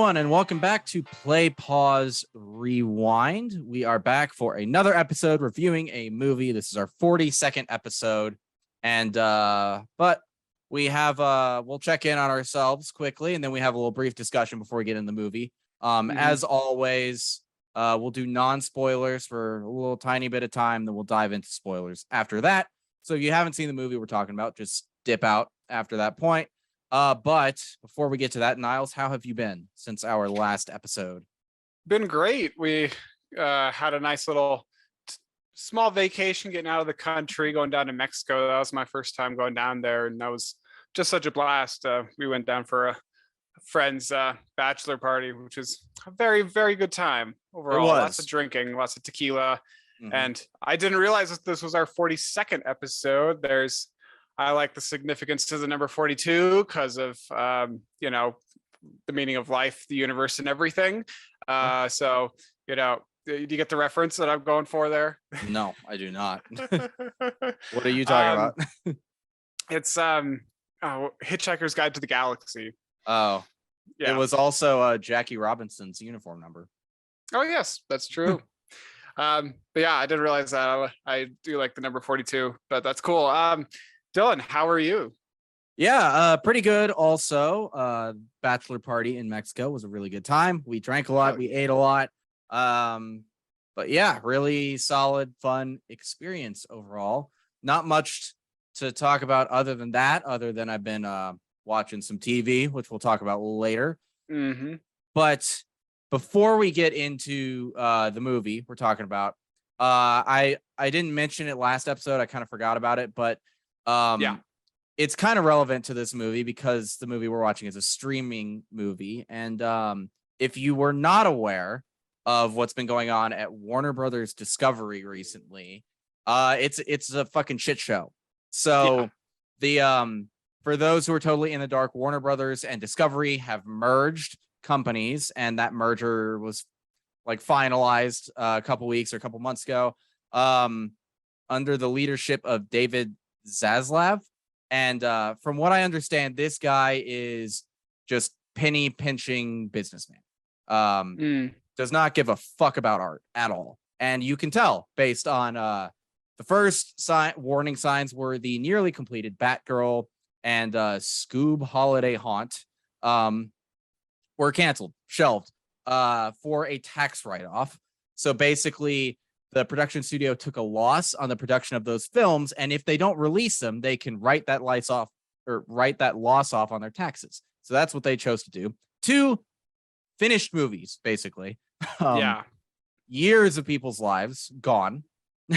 everyone, and welcome back to Play, Pause, Rewind. We are back for another episode reviewing a movie. This is our 42nd episode, and but we have we'll check in on ourselves quickly, and then we have a little brief discussion before we get in the movie. As always, we'll do non-spoilers for a little tiny bit of time, then we'll dive into spoilers after that. So if you haven't seen the movie we're talking about, just dip out after that point. But before we get to that, Niles, how have you been since our last episode? Been great. We had a nice little small vacation getting out of the country, going down to Mexico. That was my first time going down there, and that was just such a blast. We went down for a friend's bachelor party, which was a very, very good time overall. Lots of drinking, lots of tequila. And I didn't realize that this was our 42nd episode. I like the significance to the number 42 because of, the meaning of life, the universe, and everything. So, do you get the reference that I'm going for there? No, I do not. What are you talking about? It's Hitchhiker's Guide to the Galaxy. Oh, yeah. It was also Jackie Robinson's uniform number. Oh, yes, that's true. But yeah, I didn't realize that. I do like the number 42, but that's cool. Dylan, how are you? Yeah, pretty good. Also, bachelor party in Mexico was a really good time. We drank a lot, we ate a lot. But yeah, really solid, fun experience overall. Not much to talk about other than I've been watching some TV, which we'll talk about later. But before we get into the movie we're talking about, I didn't mention it last episode. I kind of forgot about it, but it's kind of relevant to this movie because the movie we're watching is a streaming movie. And if you were not aware of what's been going on at Warner Brothers Discovery recently, it's a fucking shit show. So for those who are totally in the dark, Warner Brothers and Discovery have merged companies, and that merger was like finalized a couple months ago under the leadership of David Zaslav. And from what I understand, this guy is just penny pinching businessman. Does not give a fuck about art at all. And you can tell based on the first warning signs were the nearly completed Batgirl and Scoob Holiday Haunt were canceled, shelved for a tax write-off. So basically the production studio took a loss on the production of those films, and if they don't release them, they can write that loss off on their taxes. So that's what they chose to do. 2 finished movies, basically. Years of people's lives gone.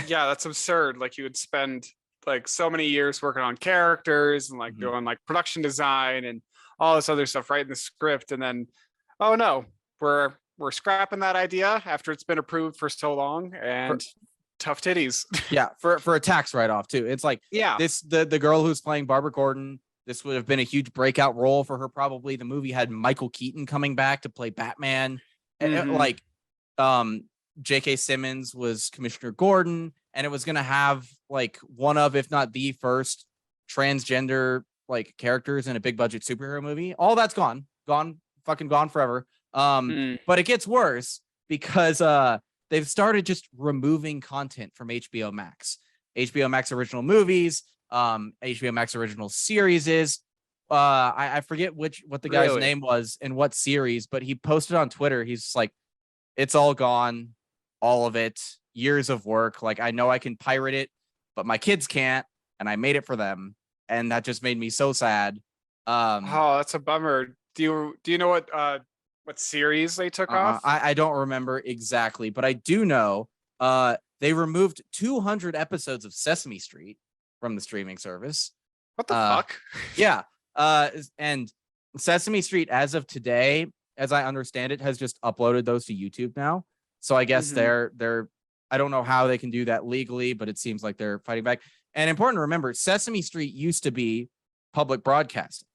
Yeah, that's absurd. Like, you would spend like so many years working on characters and like doing like production design and all this other stuff, writing the script, and then, oh no, we're scrapping that idea after it's been approved for so long, and tough titties. Yeah, for a tax write-off too. It's like, the girl who's playing Barbara Gordon, this would have been a huge breakout role for her probably. The movie had Michael Keaton coming back to play Batman. And J.K. Simmons was Commissioner Gordon, and it was going to have like one of, if not the first transgender like characters in a big budget superhero movie. All that's gone forever. But it gets worse because they've started just removing content from HBO Max. HBO Max original movies, HBO Max original series. I forget what the guy's name was and what series, but he posted on Twitter. He's like, it's all gone, all of it, years of work. Like, I know I can pirate it, but my kids can't, and I made it for them, and that just made me so sad. Oh, that's a bummer. Do you know what series they took off? I don't remember exactly, but I do know they removed 200 episodes of Sesame Street from the streaming service. What the fuck? Yeah. And Sesame Street, as of today, as I understand it, has just uploaded those to YouTube now. So I guess they're I don't know how they can do that legally, but it seems like they're fighting back. And important to remember, Sesame Street used to be public broadcasting.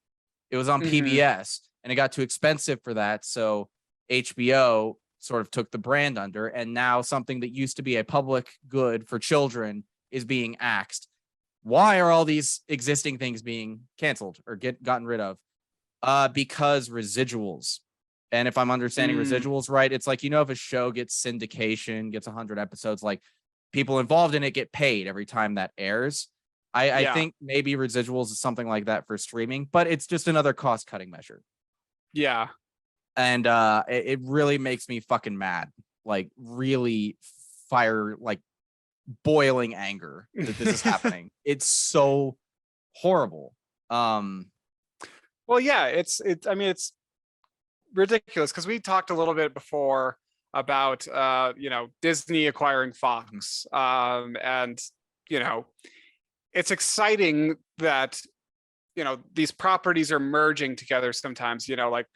It was on PBS, and it got too expensive for that. So HBO sort of took the brand under, and now something that used to be a public good for children is being axed. Why are all these existing things being canceled or gotten rid of? Because residuals. And if I'm understanding Mm. residuals right, it's like, if a show gets syndication, gets 100 episodes, like people involved in it get paid every time that airs. I Yeah. think maybe residuals is something like that for streaming, but it's just another cost cutting measure. Yeah. And it really makes me fucking mad. Like really fire, like boiling anger that this is happening. It's so horrible. Well, yeah, I mean, it's ridiculous because we talked a little bit before about Disney acquiring Fox. And it's exciting that these properties are merging together sometimes. Like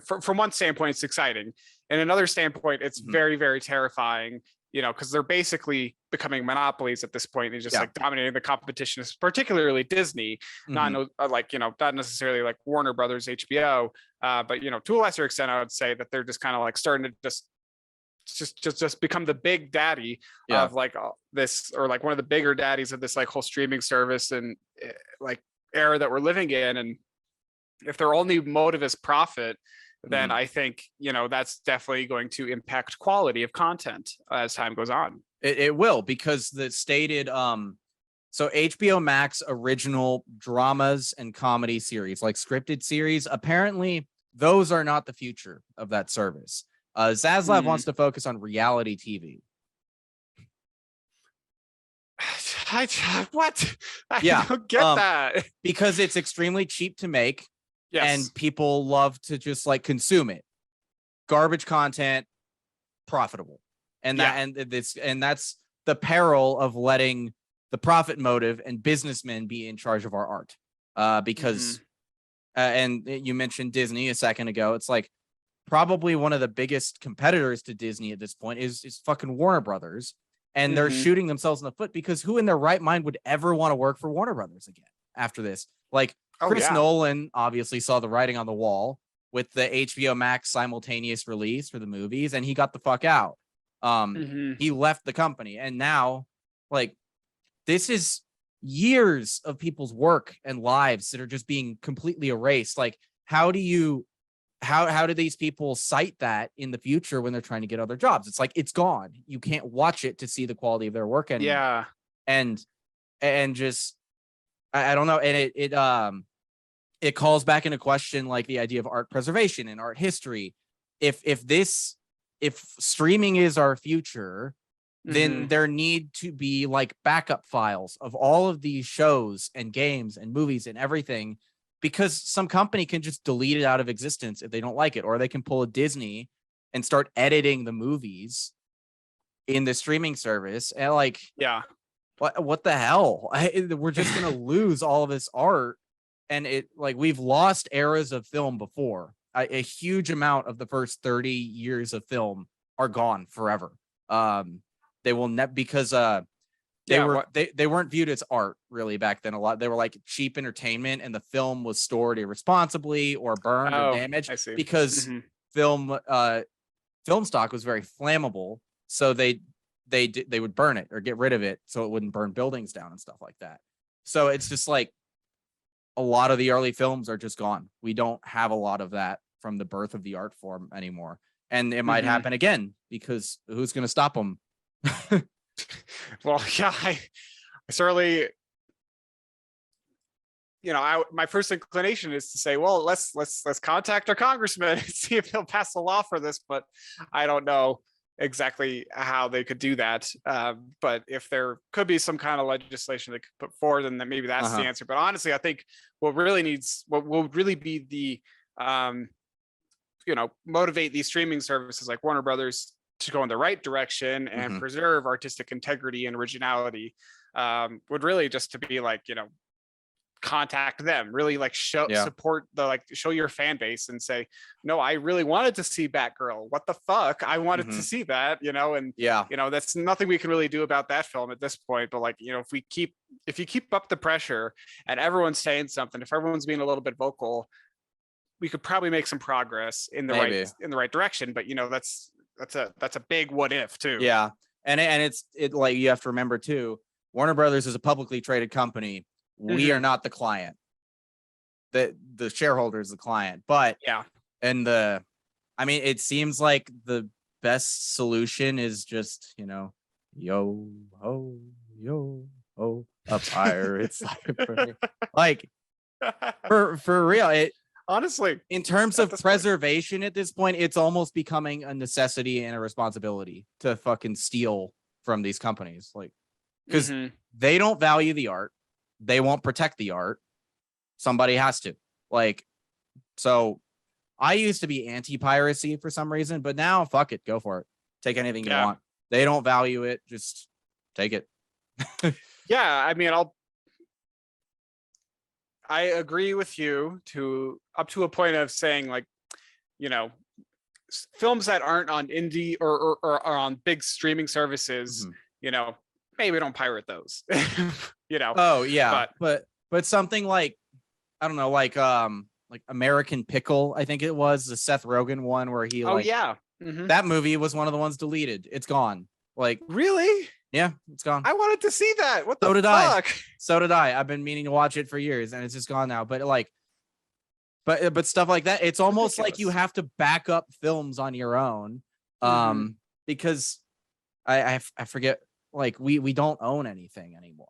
from one standpoint it's exciting, and another standpoint it's very, very terrifying, because they're basically becoming monopolies at this point. They're just like dominating the competition, particularly Disney. Not necessarily like Warner Brothers, HBO, but to a lesser extent I would say that they're just kind of like starting to just become the big daddy of like this, or like one of the bigger daddies of this like whole streaming service and like era that we're living in. And if their only motive is profit, then I think that's definitely going to impact quality of content as time goes on. It will, because the stated so HBO Max original dramas and comedy series, like scripted series, apparently those are not the future of that service. Zaslav wants to focus on reality TV. What? I don't get that. Because it's extremely cheap to make. Yes. And people love to just like consume it. Garbage content, profitable. And that's the peril of letting the profit motive and businessmen be in charge of our art. Because and you mentioned Disney a second ago. It's like probably one of the biggest competitors to Disney at this point is fucking Warner Brothers. And they're shooting themselves in the foot, because who in their right mind would ever want to work for Warner Brothers again after this? Like Chris Nolan obviously saw the writing on the wall with the HBO Max simultaneous release for the movies, and he got the fuck out. He left the company, and now like this is years of people's work and lives that are just being completely erased. Like how do these people cite that in the future when they're trying to get other jobs? It's like it's gone. You can't watch it to see the quality of their work anymore. Yeah. And just I don't know. And it calls back into question like the idea of art preservation and art history. If streaming is our future, then there need to be like backup files of all of these shows and games and movies and everything, because some company can just delete it out of existence if they don't like it, or they can pull a Disney and start editing the movies in the streaming service. And like, what the hell? We're just going to lose all of this art. And it like we've lost eras of film before. A huge amount of the first 30 years of film are gone forever. They will because they weren't viewed as art really back then. A lot they were like cheap entertainment, and the film was stored irresponsibly or burned or damaged because film stock was very flammable. So they would burn it or get rid of it so it wouldn't burn buildings down and stuff like that. So it's just like a lot of the early films are just gone. We don't have a lot of that from the birth of the art form anymore. And it might happen again, because who's going to stop them? Well, yeah, I certainly, my first inclination is to say, well, let's contact our congressman and see if he'll pass a law for this. But I don't know exactly how they could do that. But if there could be some kind of legislation they could put forward, then maybe that's the answer. But honestly, I think what will really be the motivate these streaming services like Warner Brothers to go in the right direction and preserve artistic integrity and originality would really just to be like, contact them, really like support show your fan base and say, no, I really wanted to see Batgirl. What the fuck? I wanted to see that, and that's nothing we can really do about that film at this point. But like, if you keep up the pressure and everyone's saying something, if everyone's being a little bit vocal, we could probably make some progress in the right direction. But that's a big what if too. Yeah. And it's like, you have to remember too, Warner Brothers is a publicly traded company. We are not the client. The shareholder is the client. But I mean, it seems like the best solution is just, yo ho, yo ho, a pirate's life. Like for real, it Honestly, in terms at of this point. preservation at this point, it's almost becoming a necessity and a responsibility to fucking steal from these companies. Like, because they don't value the art, they won't protect the art. Somebody has to. Like, so I used to be anti-piracy for some reason, but now fuck it, go for it. Take anything you want. They don't value it, just take it. Yeah, I mean, I agree with you to up to a point of saying, like, films that aren't on indie or are on big streaming services, maybe don't pirate those. Oh yeah, but something like, I don't know, like American Pickle, I think it was the Seth Rogen one where he that movie was one of the ones deleted. It's gone. Like, really? Yeah, it's gone. I wanted to see that. What the fuck? So did I. I've been meaning to watch it for years, and it's just gone now. But like, but stuff like that, it's almost like you have to back up films on your own, because I forget. Like, we don't own anything anymore.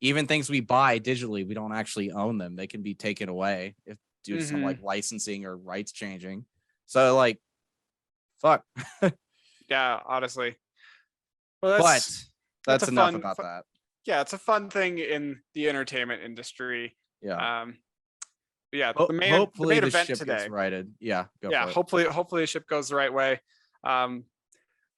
Even things we buy digitally, we don't actually own them. They can be taken away if due to some like licensing or rights changing. So like, fuck. Yeah, honestly. Well, that's enough about that. Yeah, it's a fun thing in the entertainment industry. Yeah. Yeah. Hopefully the main the event ship today. gets righted. Yeah. For it. Hopefully the ship goes the right way. But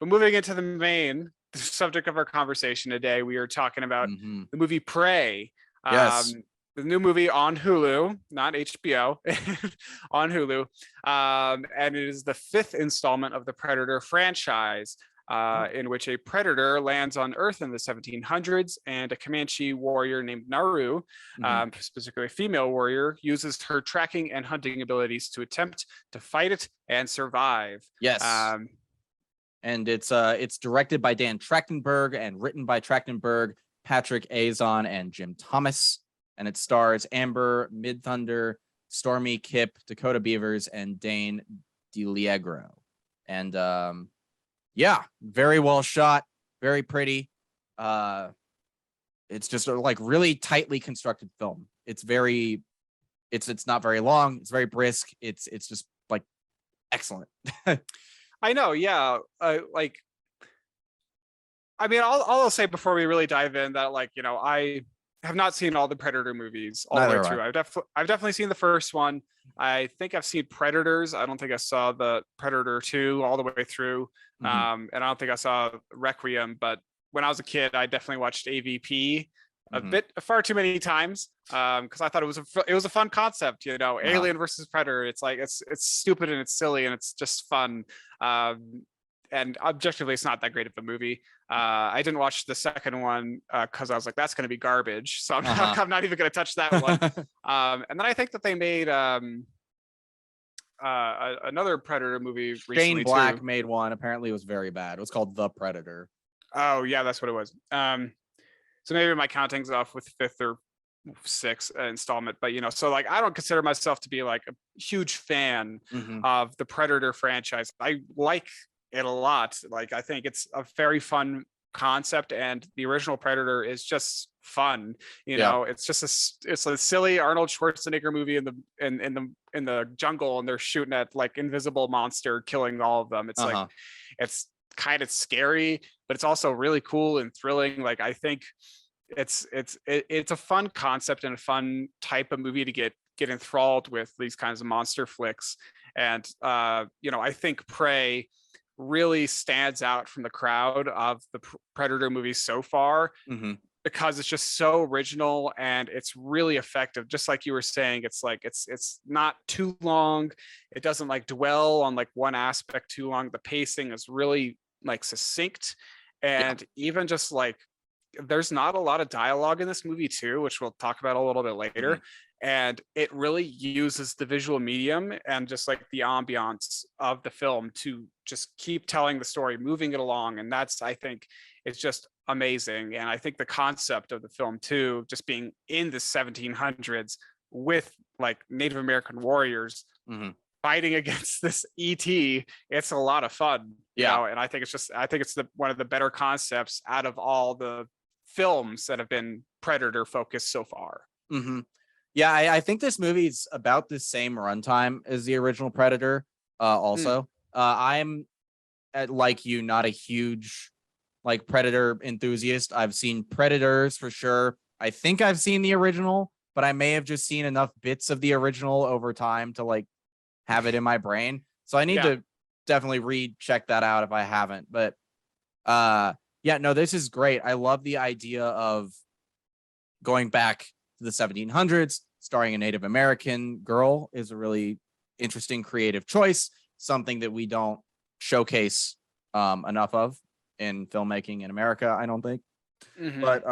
moving into the main subject of our conversation today, we are talking about the movie Prey. Yes. The new movie on Hulu, not HBO, on Hulu. And it is the 5th installment of the Predator franchise, in which a predator lands on Earth in the 1700s, and a Comanche warrior named Naru, specifically a female warrior, uses her tracking and hunting abilities to attempt to fight it and survive. Yes. And it's directed by Dan Trachtenberg and written by Trachtenberg, Patrick Azon, and Jim Thomas. And it stars Amber Midthunder, Stormy Kipp, Dakota Beavers, and Dane DeLiegro. And yeah, very well shot, very pretty. It's just a like really tightly constructed film. It's not very long. It's very brisk. It's just like excellent. I know, yeah. Like, I mean, I'll say before we really dive in that, like, I have not seen all the Predator movies all the way through. I've definitely seen the first one. I think I've seen Predators. I don't think I saw the Predator 2 all the way through. And I don't think I saw Requiem, but when I was a kid, I definitely watched AVP far too many times, because I thought it was a fun concept, Alien versus Predator. It's like it's stupid and it's silly and it's just fun. And objectively, it's not that great of a movie. I didn't watch the second one because I was like, that's going to be garbage. So I'm not even going to touch that one. And then I think that they made another Predator movie recently. Shane Black made one. Apparently, it was very bad. It was called The Predator. Oh yeah, that's what it was. So maybe my counting's off with 5th or 6th installment, but so like I don't consider myself to be like a huge fan of the Predator franchise. I like it a lot. Like, I think it's a very fun concept, and the original Predator is just fun. It's just it's a silly Arnold Schwarzenegger movie in the jungle, and they're shooting at like invisible monster, killing all of them. It's like it's kind of scary, but it's also really cool and thrilling. Like, I think it's a fun concept and a fun type of movie to get enthralled with these kinds of monster flicks. And I think Prey really stands out from the crowd of the Predator movies so far, because it's just so original and it's really effective. Just like you were saying, it's like it's not too long. It doesn't like dwell on like one aspect too long. The pacing is really like succinct, and even just like there's not a lot of dialogue in this movie too, which we'll talk about a little bit later. And it really uses the visual medium and just like the ambiance of the film to just keep telling the story, moving it along. And that's, I think, it's just amazing. And I think the concept of the film too, just being in the 1700s with like Native American warriors, fighting against this ET. It's a lot of fun, you know, and I think it's one of the better concepts out of all the films that have been Predator focused so far. Mm-hmm. Yeah, I think this movie's about the same runtime as the original Predator. Also, I'm like you, not a huge like Predator enthusiast. I've seen Predators for sure. I think I've seen the original, but I may have just seen enough bits of the original over time to like have it in my brain. So I need to definitely recheck that out if I haven't. But yeah, no, this is great. I love the idea of going back to the 1700s, starring a Native American girl is a really interesting creative choice, something that we don't showcase enough of in filmmaking in America, I don't think. But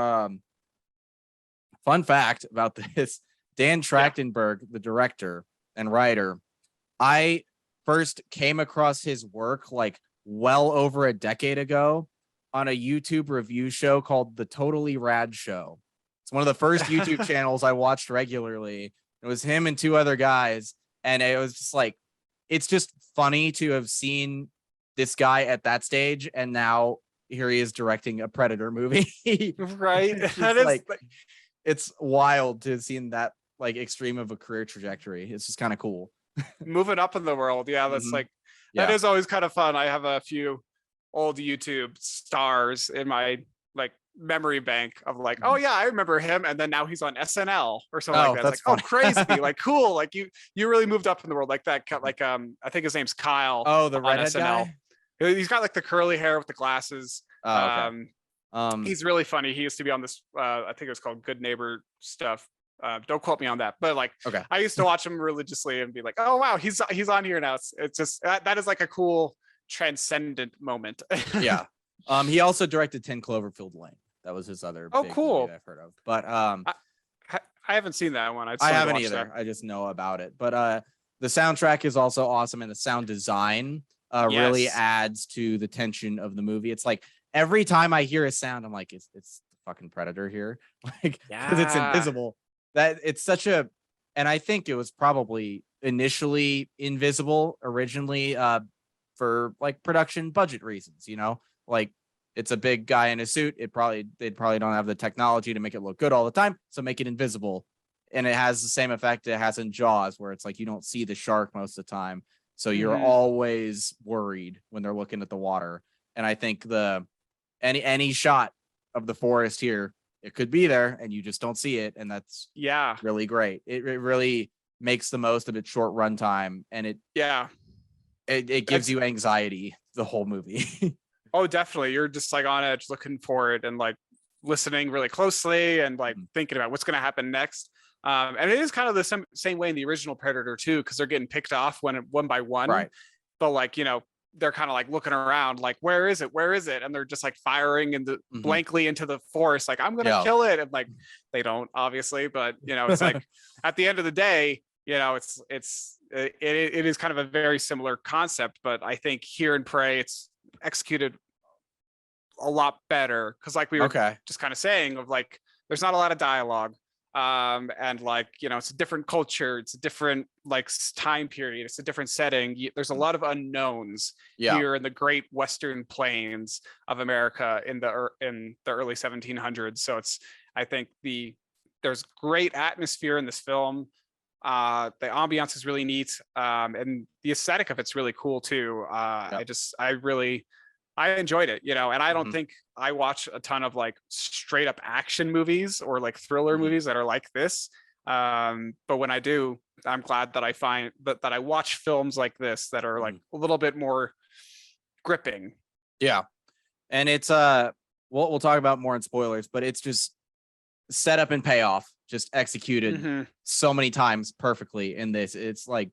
fun fact about this, Dan Trachtenberg, the director and writer, I first came across his work like well over a decade ago on a YouTube review show called The Totally Rad Show. It's one of the first YouTube channels I watched regularly. It was him and two other guys. And it was just like, it's just funny to have seen this guy at that stage. And now here he is directing a Predator movie. Right. It's wild to have seen that like extreme of a career trajectory. It's just kind of cool. Moving up in the world. Yeah. That's that is always kind of fun. I have a few old YouTube stars in my like memory bank of like, oh yeah, I remember him, and then now he's on SNL or something like that. It's like, oh, crazy, like cool, like you really moved up in the world like that. Like I think his name's Kyle. Oh, the redhead SNL guy. He's got like the curly hair with the glasses. Oh, okay. He's really funny. He used to be on this I think it was called Good Neighbor stuff. Don't quote me on that, but like, okay, I used to watch him religiously and be like, oh wow, he's on here now. It's just that is like a cool transcendent moment. Yeah. He also directed 10 Cloverfield Lane. That was his other big cool movie I've heard of. But I haven't seen that one. I haven't either. That. I just know about it. But the soundtrack is also awesome, and the sound design really adds to the tension of the movie. It's like every time I hear a sound, I'm like, it's the fucking Predator here. Like, because it's invisible. That it's such a, and I think it was probably initially invisible originally for like production budget reasons, you know, like it's a big guy in a suit. They'd probably don't have the technology to make it look good all the time, so make it invisible. And it has the same effect it has in Jaws, where it's like you don't see the shark most of the time, so you're always worried when they're looking at the water. And I think any shot of the forest here, it could be there and you just don't see it, and that's really great. It really makes the most of its short runtime, and it gives you anxiety the whole movie. Oh, definitely. You're just like on edge, looking for it and like listening really closely and like thinking about what's going to happen next. And it is kind of the same way in the original Predator too, because they're getting picked off one by one. Right. But like, you know, they're kind of like looking around like, where is it? Where is it? And they're just like firing blankly into the forest. Like, I'm going to kill it. And like, they don't obviously, but you know, it's like at the end of the day, you know, it is kind of a very similar concept, but I think here in Prey, it's executed a lot better. Cause like we were just kind of saying of like, there's not a lot of dialogue. And like, you know, it's a different culture, it's a different like time period, it's a different setting. There's a lot of unknowns here in the great Western plains of America in the early 1700s. So I think there's great atmosphere in this film. The ambiance is really neat, and the aesthetic of it's really cool too. I enjoyed it, you know, and I don't think I watch a ton of like straight up action movies or like thriller movies that are like this. But when I do, I'm glad that I find that I watch films like this that are like a little bit more gripping. Yeah. And it's we'll talk about more in spoilers, but it's just setup and payoff just executed so many times perfectly in this. It's like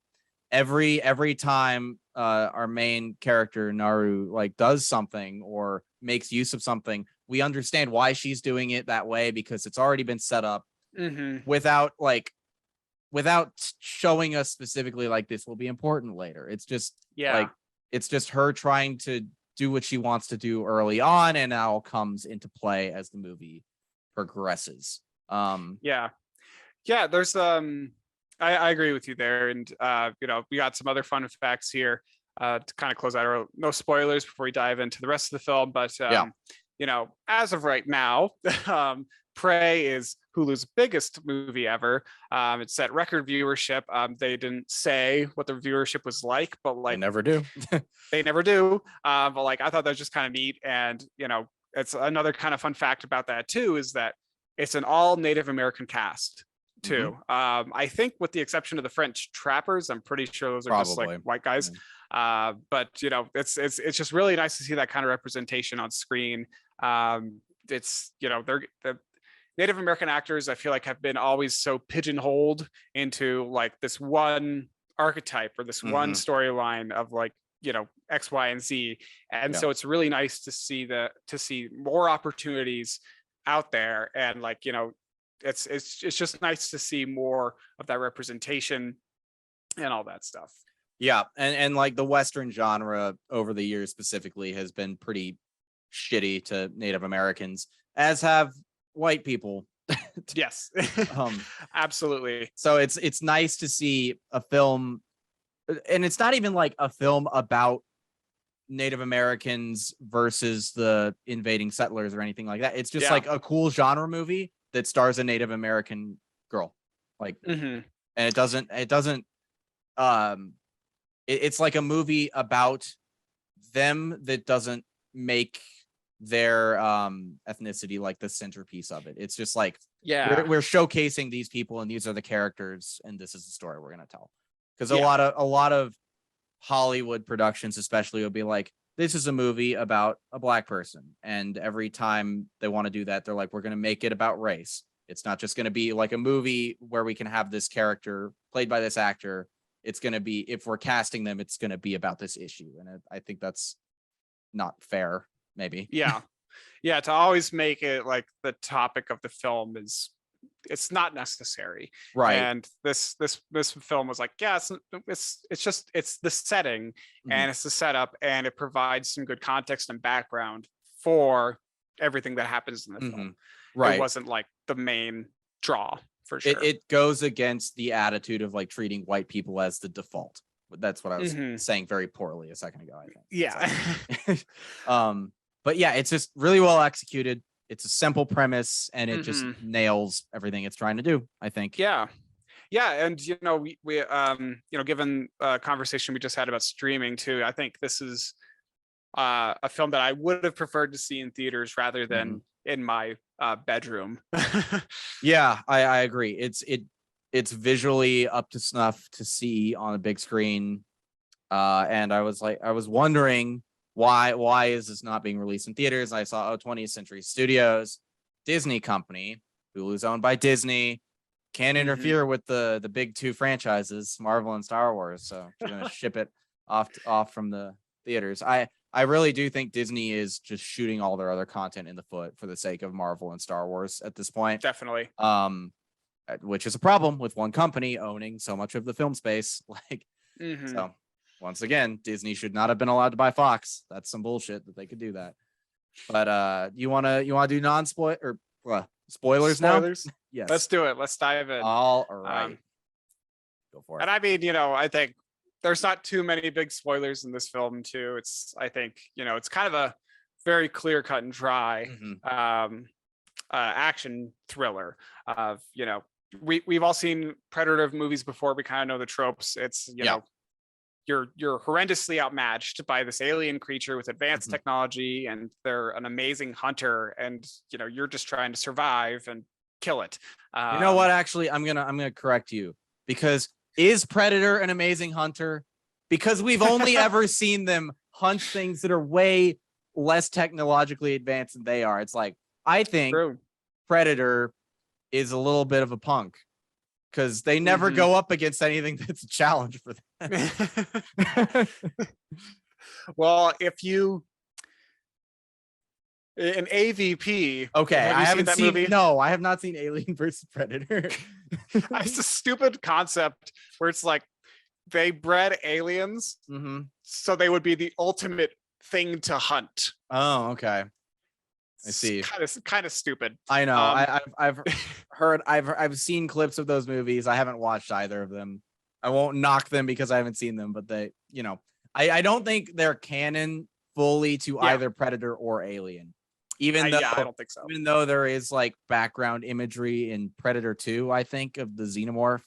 every time our main character Naru like does something or makes use of something, we understand why she's doing it that way, because it's already been set up without showing us specifically like this will be important later. It's just like it's just her trying to do what she wants to do early on, and now comes into play as the movie progresses. There's I agree with you there. And, we got some other fun facts here to kind of close out. No spoilers before we dive into the rest of the film. But, as of right now, Prey is Hulu's biggest movie ever. It set record viewership. They didn't say what the viewership was like, but They never do. they never do. But I thought that was just kind of neat. And, it's another kind of fun fact about that too, is that it's an all Native American cast too. I think with the exception of the French trappers, I'm pretty sure those are just like white guys. But it's just really nice to see that kind of representation on screen. It's they're the Native American actors, I feel like, have been always so pigeonholed into like this one archetype or this one storyline of X, Y, and Z. And so it's really nice to see more opportunities out there. And it's just nice to see more of that representation and all that stuff. Yeah. And like the Western genre over the years specifically has been pretty shitty to Native Americans, as have white people. Yes. Absolutely. So it's nice to see a film, and it's not even like a film about Native Americans versus the invading settlers or anything like that. It's just like a cool genre movie that stars a Native American girl. And it's like a movie about them that doesn't make their ethnicity like the centerpiece of it. It's just like, we're showcasing these people, and these are the characters, and this is the story we're gonna tell. Because a lot of Hollywood productions especially will be like, this is a movie about a black person, and every time they want to do that, they're like, we're going to make it about race. It's not just going to be like a movie where we can have this character played by this actor. It's going to be, if we're casting them, it's going to be about this issue. And I think that's not fair, maybe. To always make it like the topic of the film it's not necessary, right? And this film was like, it's the setting and it's the setup, and it provides some good context and background for everything that happens in the film. Right, it wasn't like the main draw for sure. It goes against the attitude of like treating white people as the default. That's what I was saying very poorly a second ago, I think. But yeah, it's just really well executed. It's a simple premise, and it just nails everything it's trying to do, I think. Yeah. And we given conversation we just had about streaming too, I think this is a film that I would have preferred to see in theaters rather than in my bedroom. Yeah, I agree. It's visually up to snuff to see on a big screen. And I was wondering, why is this not being released in theaters? I saw 20th Century Studios, Disney company, Hulu's owned by Disney, can't interfere with the big two franchises, Marvel and Star Wars. So you're gonna ship it off from the theaters. I really do think Disney is just shooting all their other content in the foot for the sake of Marvel and Star Wars at this point. Definitely. Which is a problem with one company owning so much of the film space. So. Once again, Disney should not have been allowed to buy Fox. That's some bullshit that they could do that. But you wanna do spoilers now? Yes. Let's do it. Let's dive in. All right. Go for it. And I mean, I think there's not too many big spoilers in this film too. I think it's kind of a very clear cut and dry action thriller. We've all seen Predator movies before. We kind of know the tropes. It's you're horrendously outmatched by this alien creature with advanced technology, and they're an amazing hunter, and you're just trying to survive and kill it. You know what? Actually, I'm gonna correct you, because is Predator an amazing hunter? Because we've only ever seen them hunt things that are way less technologically advanced than they are. It's like, I think Predator is a little bit of a punk, because they never go up against anything that's a challenge for them. Well, if you an AVP, okay, I haven't seen movie? No, I have not seen Alien versus Predator. It's a stupid concept where it's like they bred aliens, so they would be the ultimate thing to hunt. Oh, okay. I see. Kind of stupid. I know. Um, I've heard. I've seen clips of those movies. I haven't watched either of them. I won't knock them because I haven't seen them, but they, I don't think they're canon fully to Yeah. either Predator or Alien. Even though, yeah, I don't think so. even though there is like background imagery in Predator 2, I think, of the xenomorph.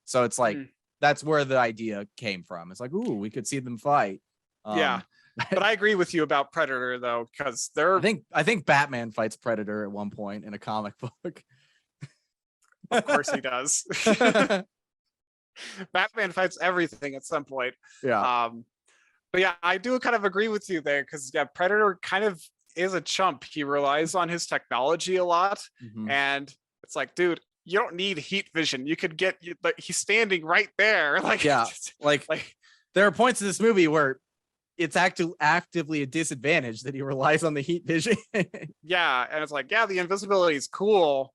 So it's like that's where the idea came from. It's like, ooh, we could see them fight. Yeah. But I agree with you about Predator though, because they're I think Batman fights Predator at one point in a comic book. of course he does. Batman fights everything at some point. Yeah. But yeah, I do kind of agree with you there because yeah, Predator kind of is a chump. He relies on his technology a lot, and it's like, dude, you don't need heat vision. You could get, like, he's standing right there. Like, yeah, like there are points in this movie where it's actively a disadvantage that he relies on the heat vision. Yeah, and it's like, yeah, the invisibility is cool,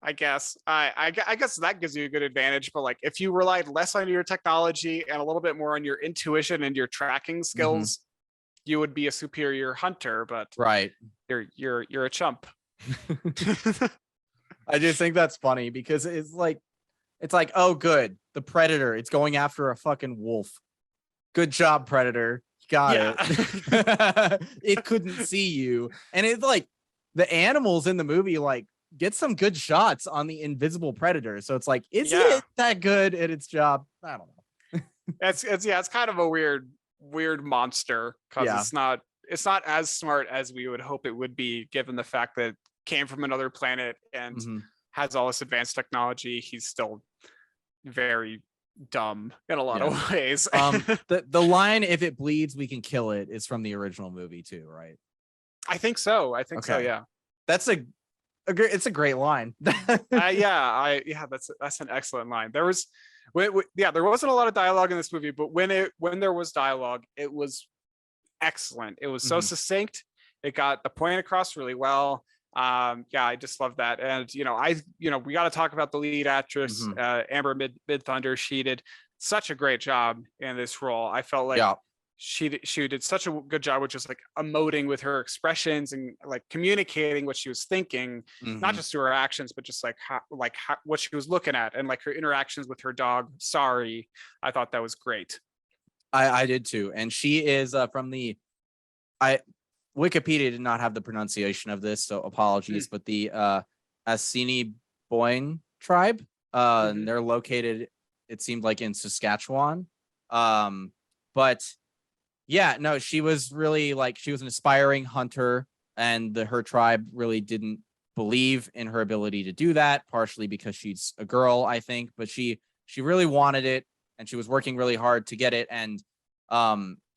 I guess. I guess that gives you a good advantage, but like if you relied less on your technology and a little bit more on your intuition and your tracking skills, you would be a superior hunter. But right, you're a chump. I just think that's funny because it's like, oh, good, the Predator, it's going after a fucking wolf. Good job, Predator. You got it. It couldn't see you, and it's like the animals in the movie like get some good shots on the invisible Predator. So it's like, is it that good at its job? I don't know. It's kind of a weird monster because it's not as smart as we would hope it would be, given the fact that it came from another planet and has all this advanced technology. He's still very dumb in a lot of ways. The line, "If it bleeds, we can kill it," is from the original movie too, right? I think so. So. Yeah. That's it's a great line. That's an excellent line. There wasn't a lot of dialogue in this movie, but when there was dialogue, it was excellent. It was so succinct. It got the point across really well. I just love that. And we got to talk about the lead actress, Amber Mid-Thunder. She did such a great job in this role. I felt like she did such a good job with just like emoting with her expressions and like communicating what she was thinking, not just through her actions, but just like how, what she was looking at, and like her interactions with her dog. Sorry, I thought that was great. I did too. And she is from the Wikipedia did not have the pronunciation of this, so apologies, but the Assiniboine tribe, and they're located, it seemed like, in Saskatchewan. But yeah, no, she was really like, she was an aspiring hunter, and her tribe really didn't believe in her ability to do that, partially because she's a girl, I think, but she really wanted it, and she was working really hard to get it. And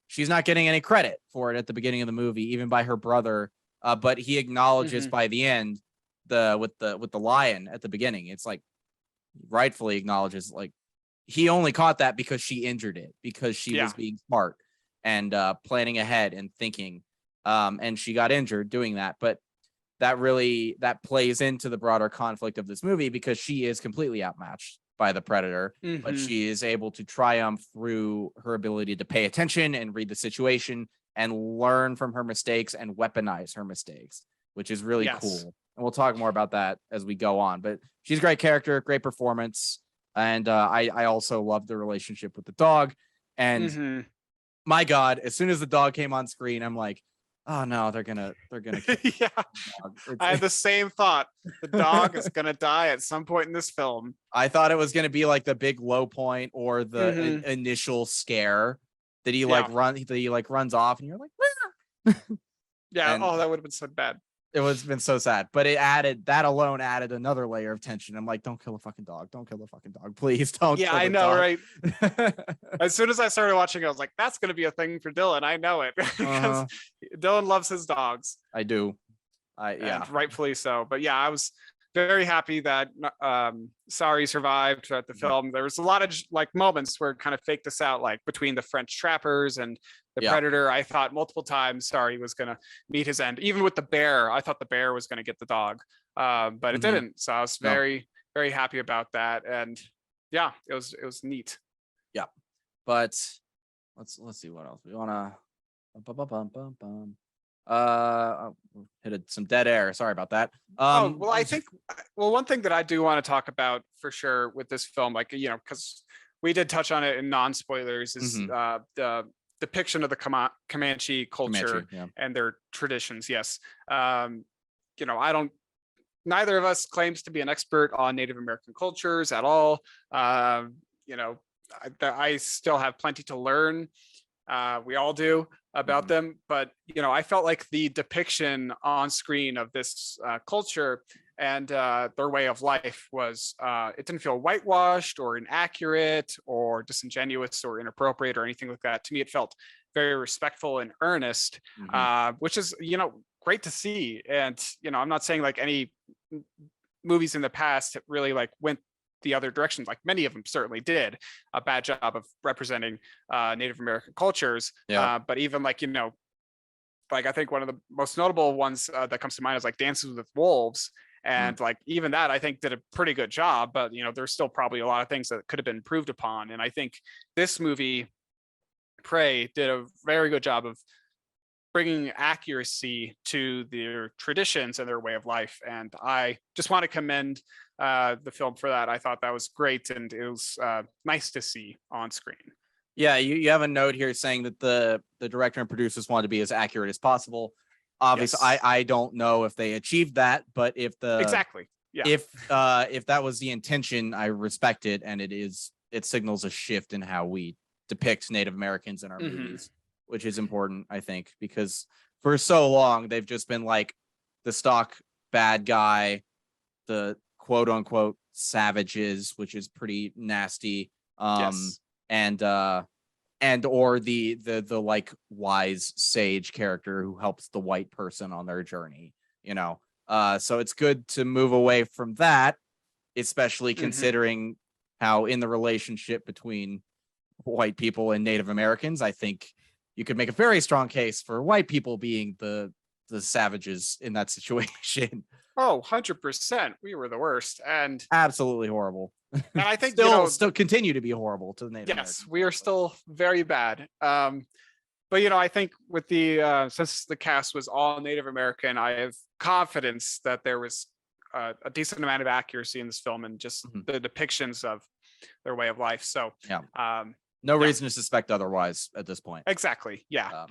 she's not getting any credit for it at the beginning of the movie, even by her brother. But he acknowledges by the end, with the lion at the beginning, it's like rightfully acknowledges, like, he only caught that because she injured it, because she was being smart and planning ahead and thinking, and she got injured doing that. But that plays into the broader conflict of this movie, because she is completely outmatched by the Predator, but she is able to triumph through her ability to pay attention and read the situation and learn from her mistakes and weaponize her mistakes, which is really cool. And we'll talk more about that as we go on. But she's a great character, great performance. And I also love the relationship with the dog. And my God, as soon as the dog came on screen, I'm like, oh no, they're gonna yeah, I had the same thought. The dog is gonna die at some point in this film. I thought it was gonna be like the big low point, or the initial scare that he runs off, and you're like, that would have been so bad. It was been so sad, but that alone added another layer of tension. I'm like, don't kill a fucking dog. Don't kill the fucking dog. Please don't. Yeah, I know, right? As soon as I started watching, I was like, that's going to be a thing for Dylan. I know it. Because Dylan loves his dogs. I do. And rightfully so. But yeah, I was very happy that Sari survived throughout the film. There was a lot of like moments where it kind of faked us out, like between the French trappers and the Predator. I thought multiple times Sari was going to meet his end. Even with the bear, I thought the bear was going to get the dog, but it didn't. So I was very, very happy about that. And yeah, it was neat. Yeah, but let's see what else we want to. Some dead air. Sorry about that. Oh, well, I think, well, one thing that I do want to talk about for sure with this film, like, because we did touch on it in non-spoilers, is the depiction of the Comanche culture and their traditions. Yes. I don't, neither of us claims to be an expert on Native American cultures at all. I still have plenty to learn. We all do about them, but I felt like the depiction on screen of this culture and their way of life was it didn't feel whitewashed or inaccurate or disingenuous or inappropriate or anything like that. To me, it felt very respectful and earnest, which is great to see. And I'm not saying like any movies in the past really like went the other direction, like many of them certainly did a bad job of representing Native American cultures. But even like like I think one of the most notable ones that comes to mind is like Dances with Wolves, and like even that I think did a pretty good job. But there's still probably a lot of things that could have been improved upon. And I think this movie, Prey, did a very good job of bringing accuracy to their traditions and their way of life. And I just want to commend the film for that. I thought that was great, and it was nice to see on screen. Yeah, you have a note here saying that the director and producers wanted to be as accurate as possible. Obviously, yes. I don't know if they achieved that, but if that was the intention, I respect it, and it signals a shift in how we depict Native Americans in our movies, which is important, I think, because for so long they've just been like the stock bad guy, the quote unquote savages, which is pretty nasty. And or the like wise sage character who helps the white person on their journey, so it's good to move away from that, especially considering how in the relationship between white people and Native Americans, I think you could make a very strong case for white people being the savages in that situation. Oh, 100%. We were the worst, and absolutely horrible. And I think still continue to be horrible to the Native Americans. Yes, we are still very bad. But I think with the since the cast was all Native American, I have confidence that there was a decent amount of accuracy in this film and just the depictions of their way of life. So no reason to suspect otherwise at this point. Exactly. Yeah.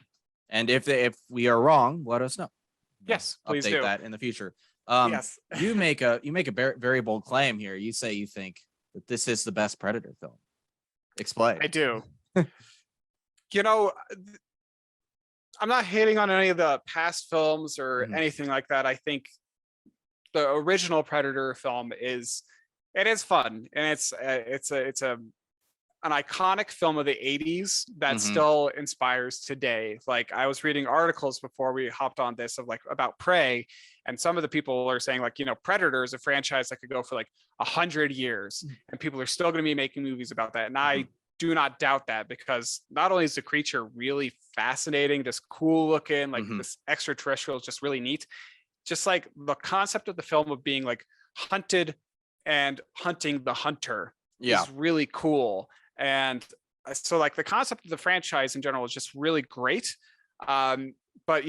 And if we are wrong, let us know. Yes, please update do that in the future. Yes. you make a very bold claim here. You say you think that this is the best Predator film. Explain. I do. I'm not hating on any of the past films or anything like that. I think the original Predator film is fun, and it's an iconic film of the 80s that still inspires today. Like I was reading articles before we hopped on this of like about Prey, and some of the people are saying like, Predator is a franchise that could go for like 100 years and people are still going to be making movies about that. And I do not doubt that, because not only is the creature really fascinating, just cool looking, like this extraterrestrial is just really neat. Just like the concept of the film of being like hunted and hunting the hunter is really cool. And so like the concept of the franchise in general is just really great. But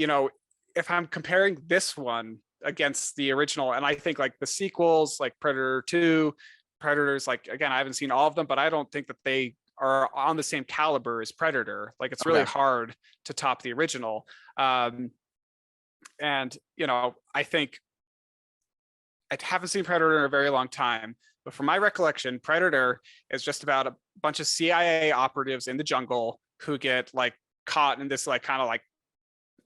if I'm comparing this one against the original, and I think like the sequels, like Predator 2, Predators, like again, I haven't seen all of them, but I don't think that they are on the same caliber as Predator. Like it's really hard to top the original. And I think I haven't seen Predator in a very long time, but from my recollection, Predator is just about a bunch of CIA operatives in the jungle who get like caught in this like kind of like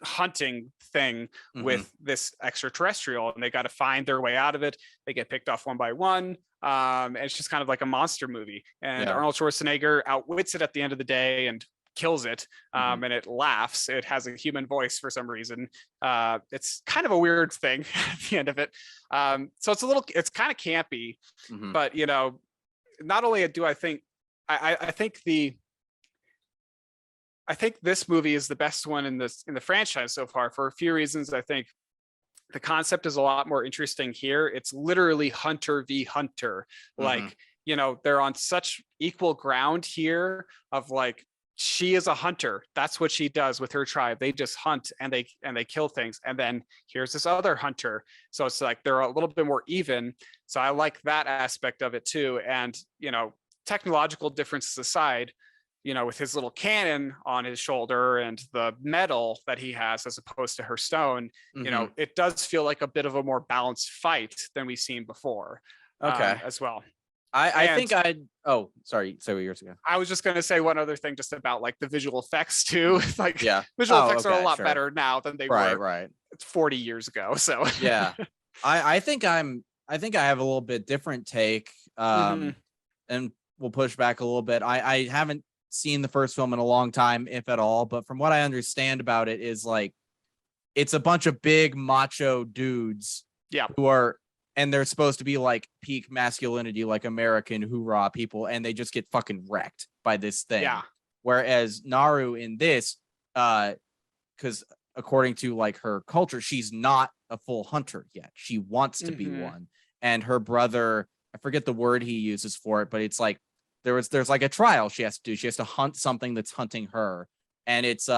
hunting thing with this extraterrestrial, and they got to find their way out of it. They get picked off one by one. And it's just kind of like a monster movie. And Arnold Schwarzenegger outwits it at the end of the day and kills it. And it laughs. It has a human voice for some reason. It's kind of a weird thing at the end of it. So it's kind of campy, but not only do I think, I think this movie is the best one in the franchise so far for a few reasons. I think the concept is a lot more interesting here. It's literally hunter v hunter. Like, they're on such equal ground here of like she is a hunter. That's what she does with her tribe. They just hunt and they kill things. And then here's this other hunter. So it's like they're a little bit more even. So I like that aspect of it too. And technological differences aside, with his little cannon on his shoulder and the metal that he has as opposed to her stone, Mhm. it does feel like a bit of a more balanced fight than we've seen before, Okay. as well. I And think I'd. Oh, sorry. Say what yours ago. I was just going to say one other thing just about like the visual effects too. Like Yeah. visual Oh, effects are a okay. lot Sure. better now than they Right. were Right. 40 years ago. So Yeah. I think I think I have a little bit different take. Mhm. And we'll push back a little bit. I haven't seen the first film in a long time, if at all, but from what I understand about it is like it's a bunch of big macho dudes Yeah. who are, and they're supposed to be like peak masculinity, like American hoorah people, and they just get fucking wrecked by this thing. Yeah. Whereas Naru in this, because according to like her culture, she's not a full hunter yet. She wants to be Mhm. one. And her brother, I forget the word he uses for it, but it's like there's like a trial she has to do. She has to hunt something that's hunting her. And it's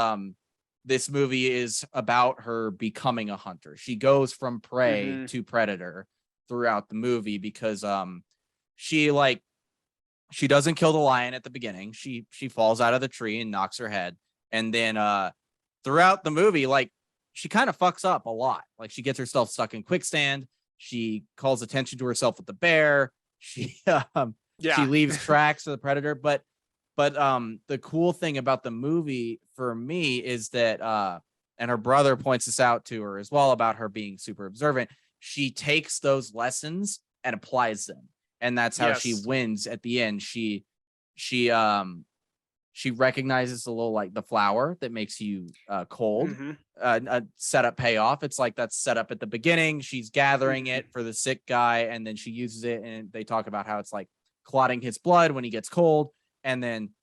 this movie is about her becoming a hunter. She goes from prey Mhm. to predator throughout the movie because she like she doesn't kill the lion at the beginning. She falls out of the tree and knocks her head. And then throughout the movie, like she kind of fucks up a lot. Like she gets herself stuck in quicksand. She calls attention to herself with the bear. She she Yeah. leaves tracks for the predator. But the cool thing about the movie for me is that and her brother points this out to her as well about her being super observant. She takes those lessons and applies them, and that's how she Yes. wins at the end. She um she recognizes the little like the flower that makes you cold. Mhm. A setup payoff. It's like that's set up at the beginning. She's gathering Mhm. it for the sick guy, and then she uses it, and they talk about how it's like clotting his blood when he gets cold. And then,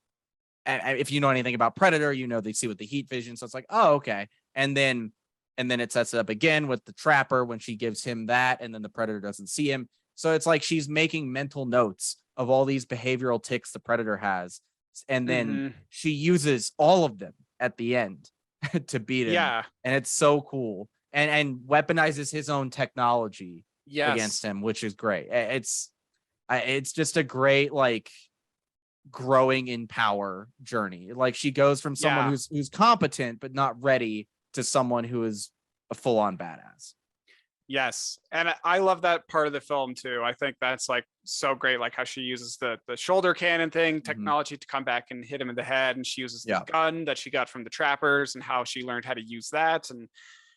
if you know anything about Predator, they see with the heat vision. So it's like, oh, okay. And then, it sets it up again with the trapper when she gives him that, and then the Predator doesn't see him. So it's like she's making mental notes of all these behavioral tics the Predator has, and then Mhm. she uses all of them at the end to beat him, Yeah. and it's so cool. And weaponizes his own technology against Yes. him, which is great. It's just a great like growing in power journey. Like she goes from someone Yeah. who's competent but not ready to someone who is a full-on badass. Yes. And I love that part of the film too. I think that's like so great, like how she uses the shoulder cannon thing Mm-hmm. technology to come back and hit him in the head, and she uses the Yeah. gun that she got from the trappers and how she learned how to use that, and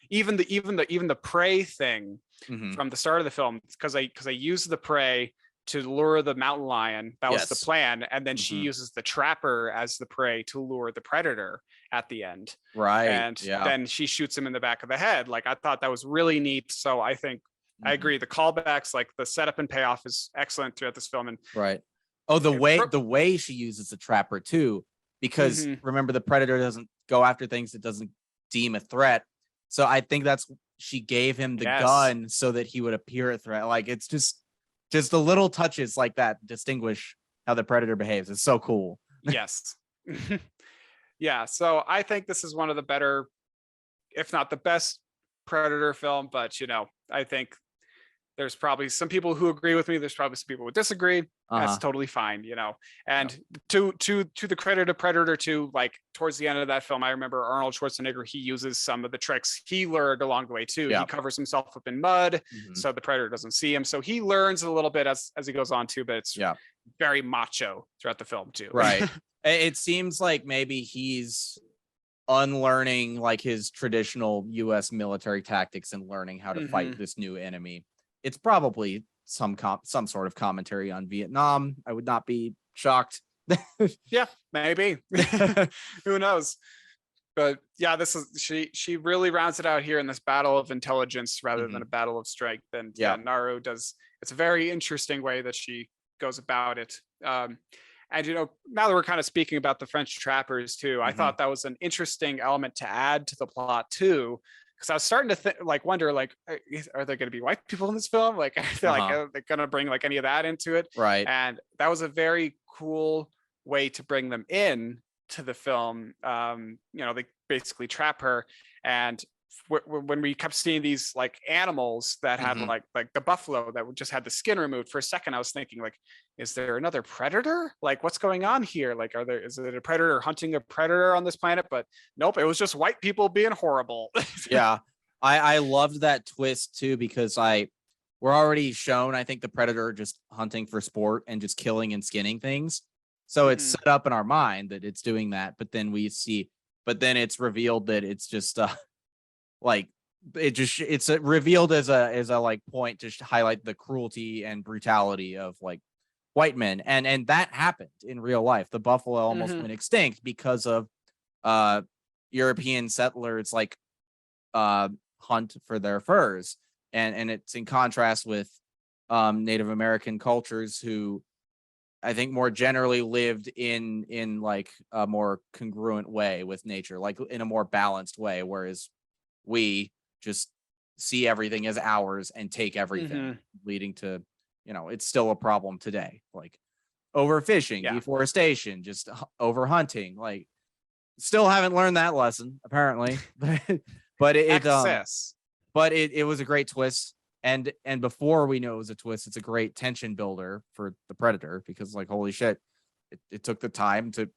even the prey thing Mm-hmm. from the start of the film, because I used the prey to lure the mountain lion. That was the Yes. plan, and then she Mhm. uses the trapper as the prey to lure the predator at the end, Right. and Yeah. then she shoots him in the back of the head. Like I thought that was really neat. So I think I Mhm. agree. The callbacks, like the setup and payoff, is excellent throughout this film. And Right. Oh, the it- way she uses the trapper too, because Mhm. remember the Predator doesn't go after things it doesn't deem a threat. So I think that's she gave him the Yes. gun so that he would appear a threat. Like it's just the little touches like that distinguish how the Predator behaves. It's so cool. Yes. Yeah. So I think this is one of the better, if not the best, Predator film. But I think there's probably some people who agree with me. There's probably some people who disagree. That's Uh-huh. totally fine. And to the credit of Predator 2, like towards the end of that film, I remember Arnold Schwarzenegger, he uses some of the tricks he learned along the way too. Yeah. He covers himself up in mud Mhm. so the Predator doesn't see him. So he learns a little bit as he goes on too, but it's Yeah. very macho throughout the film too. Right. It seems like maybe he's unlearning like his traditional US military tactics and learning how to fight Mhm. this new enemy. It's probably some sort of commentary on Vietnam. I would not be shocked. Yeah, maybe. Who knows? But yeah, this is she really rounds it out here in this battle of intelligence rather than a battle of strength. And Yeah. Naru does. It's a very interesting way that she goes about it. And now that we're kind of speaking about the French trappers too, I thought that was an interesting element to add to the plot too, because I was starting to wonder, like, are there going to be white people in this film? Like, are they going to bring like any of that into it? Right. And that was a very cool way to bring them in, to the film. They basically trap her, and when we kept seeing these like animals that had Mhm. like the buffalo that just had the skin removed, for a second I was thinking like, is there another predator? Like, what's going on here? Like, is it a predator hunting a predator on this planet? But nope, it was just white people being horrible. Yeah. I loved that twist too, because we're already shown, I think, the predator just hunting for sport and just killing and skinning things. So it's Mhm. set up in our mind that it's doing that, but then it's revealed that it's just like it's revealed as a like point to highlight the cruelty and brutality of like white men, and that happened in real life. The buffalo almost Mhm. went extinct because of uh European settlers like uh hunt for their furs, and it's in contrast with Native American cultures who I think more generally lived in like a more congruent way with nature, like in a more balanced way, whereas we just see everything as ours and take everything, Mhm. leading to, it's still a problem today, like overfishing, Yeah. deforestation, just over hunting. Like, still haven't learned that lesson apparently, but Excess. it was a great twist. And before we knew it was a twist, it's a great tension builder for the predator, because like, holy shit, it took the time to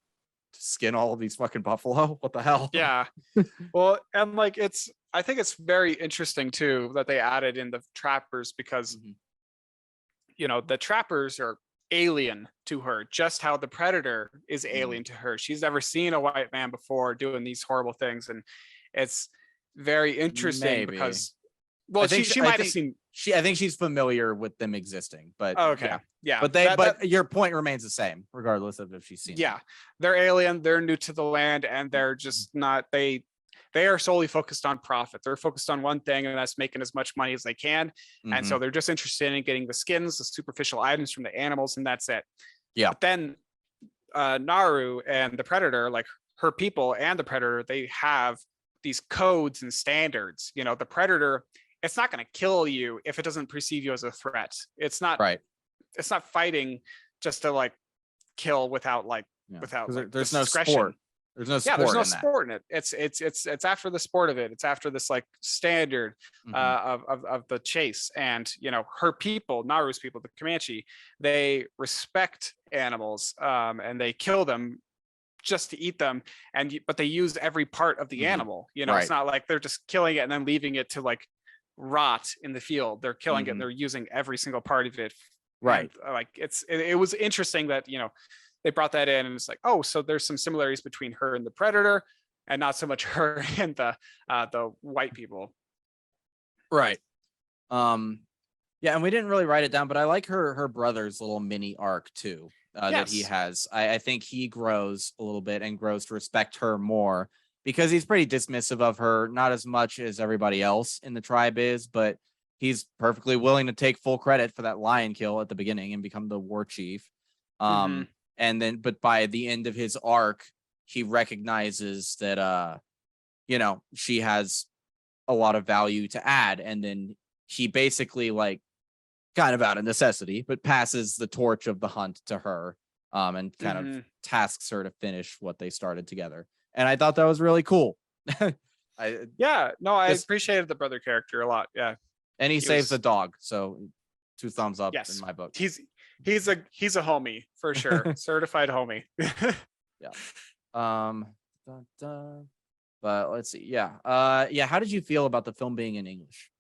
skin all of these fucking buffalo. What the hell? Yeah. Well, and like I think it's very interesting too that they added in the trappers, because Mhm. the trappers are alien to her, just how the predator is Mhm. alien to her. She's never seen a white man before doing these horrible things, and it's very interesting Maybe. because, well, she might have seen. I think she's familiar with them existing, but Oh, yeah. okay, yeah, But your point remains the same, regardless of if she's seen them. yeah, they're alien, they're new to the land, and they're Mhm. just not, they are solely focused on profit. They're focused on one thing, and that's making as much money as they can. And so Mhm. they're just interested in getting the skins, the superficial items from the animals, and that's it. Yeah. But then Naru and the predator, like her people and the predator, they have these codes and standards. The predator, it's not going to kill you if it doesn't perceive you as a threat. Right. It's not fighting just to like kill without like Yeah. without Because like there's no discretion. sport. There's no Yeah, there's sport no in that. sport in it. It's after the sport of it. It's after this like standard Mhm. of the chase. And her people, Naru's people, the Comanche, they respect animals, and they kill them just to eat them. But they use every part of the Mhm. animal. It's Right. not like they're just killing it and then leaving it to like rot in the field. They're killing it and Mhm. they're using every single part of it. And Right. like it was interesting that they brought that in, and it's like, oh, so there's some similarities between her and the predator, and not so much her and the white people. Right. Um yeah, and we didn't really write it down, but I like her brother's little mini arc too, that he Yes. has. I think he grows a little bit and grows to respect her more, because he's pretty dismissive of her, not as much as everybody else in the tribe is, but he's perfectly willing to take full credit for that lion kill at the beginning and become the war chief. Hmm. And then, but by the end of his arc, he recognizes that she has a lot of value to add, and then he basically, like, kind of out of necessity, but passes the torch of the hunt to her, and kind of Hmm. tasks her to finish what they started together. And I thought that was really cool. I Yeah. No, I just appreciated the brother character a lot. Yeah. And he He saves a was. dun so 2 thumbs up in Yes. my book. He's a homie for sure. Certified homie. Yeah. Um, dun, dun. But let's see. Yeah. Yeah. How did you feel about the film being in English?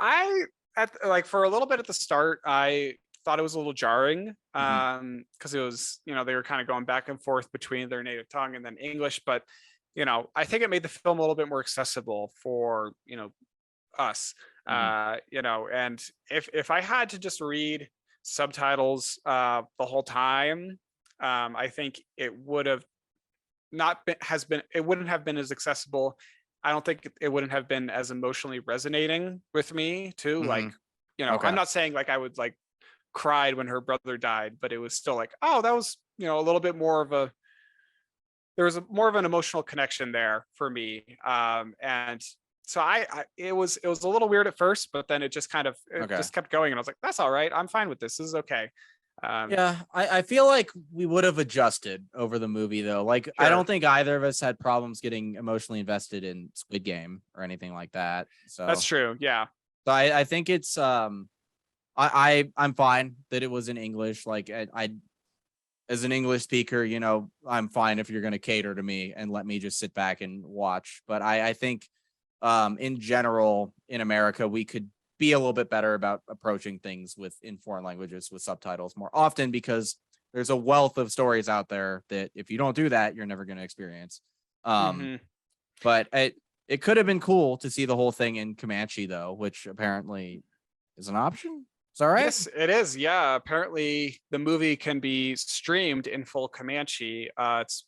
I at like for a little bit at the start, I thought it was a little jarring, Mhm. because it was, they were kind of going back and forth between their native tongue and then English. But I think it made the film a little bit more accessible for us. Mhm. And if I had to just read subtitles the whole time, I think it would have not been has been it wouldn't have been as accessible. I don't think it wouldn't have been as emotionally resonating with me too. Like, Mhm. I'm Okay. not saying like I would like cried when her brother died, but it was still like, oh, that was, a little bit more of a there was more of an emotional connection there for me. And so it was a little weird at first, but then it just kind of it Okay. just kept going, and I was like, that's all right. I'm fine with this. This is okay. Yeah, I feel like we would have adjusted over the movie though. Like I Sure. don't think either of us had problems getting emotionally invested in Squid Game or anything like that. That's So, true. Yeah. I think it's I'm fine that it was in English. Like I as an English speaker, you know, I'm fine if you're going to cater to me and let me just sit back and watch. But I think in general in America we could be a little bit better about approaching things with in foreign languages with subtitles more often because there's a wealth of stories out there that if you don't do that, you're never going to experience. Um, Hmm. but it could have been cool to see the whole thing in Comanche though, which apparently is an option. Is that right? Yes, it is. Yeah, apparently the movie can be streamed in full Comanche. It's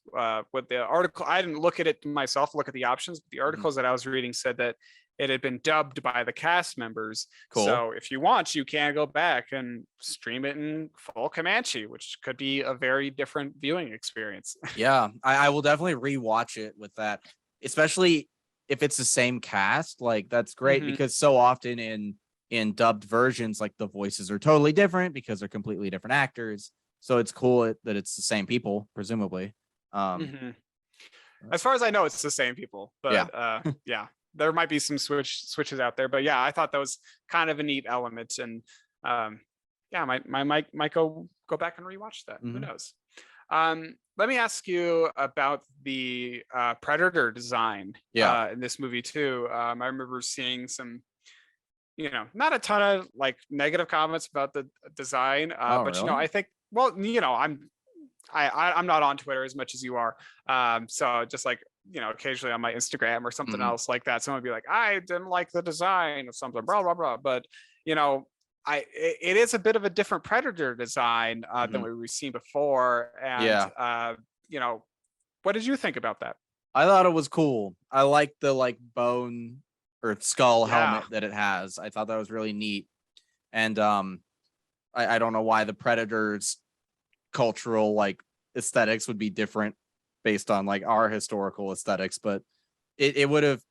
with the article. I didn't look at it myself, look at the options, but the Mhm. articles that I was reading said that it had been dubbed by the cast members. Cool. So if you want, you can go back and stream it in full Comanche, which could be a very different viewing experience. Yeah, I will definitely rewatch it with that, especially if it's the same cast. Like that's great Hmm. because so often in dubbed versions, like the voices are totally different because they're completely different actors. So it's cool that it's the same people, presumably. Um, Hmm. As far as I know, it's the same people, yeah. but yeah, there might be some switches out there. But yeah, I thought that was kind of a neat element, and yeah, might go back and rewatch that. Who Mhm. knows? Let me ask you about the predator design Yeah. in this movie too. I remember seeing some, not a ton of like negative comments about the design, Oh, but really? I think, well, I'm not on Twitter as much as you are. So just like, occasionally on my Instagram or something Mhm. else like that, someone would be like, I didn't like the design or something, blah, blah, blah. But, you know, it is a bit of a different Predator design than Mhm. we've seen before. And, Yeah. you know, what did you think about that? I thought it was cool. I like the like bone or skull Yeah. helmet that it has. I thought that was really neat. And I don't know why the Predators cultural like aesthetics would be different based on like our historical aesthetics, but it would have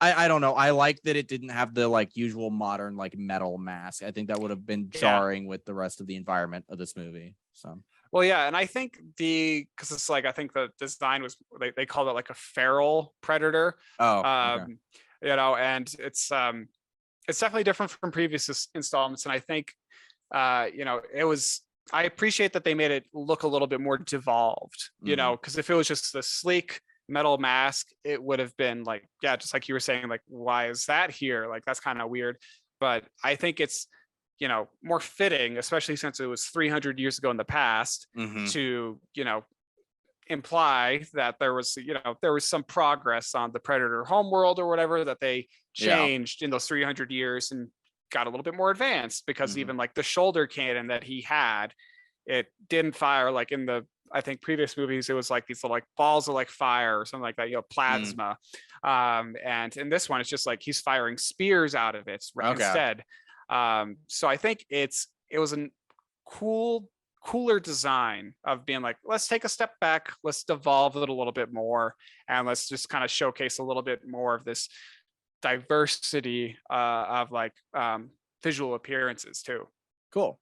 I don't know. I like that it didn't have the like usual modern like metal mask. I think that would have been Yeah. jarring with the rest of the environment of this movie. So Well, yeah, and I think because it's like I think the design was they called it like a feral predator, oh, okay. um, and it's definitely different from previous installments, and I think it was. I appreciate that they made it look a little bit more devolved, Hmm. because if it was just the sleek metal mask, it would have been like, yeah, just like you were saying, like, why is that here? Like, that's kind of weird. But I think it's, more fitting, especially since it was 300 years ago in the past, Hmm. to, imply that there was some progress on the Predator homeworld or whatever that they Yeah. changed in those 300 years and got a little bit more advanced, because Hmm. even like the shoulder cannon that he had, it didn't fire like in the, I think, previous movies. It was like these little like balls of like fire or something like that, Mm. plasma. And in this one it's just like he's firing spears out of it Okay. instead. So I think it was a cool cooler design of being like, let's take a step back, let's devolve it a little bit more, and let's just kind of showcase a little bit more of this diversity of like visual appearances too. Cool.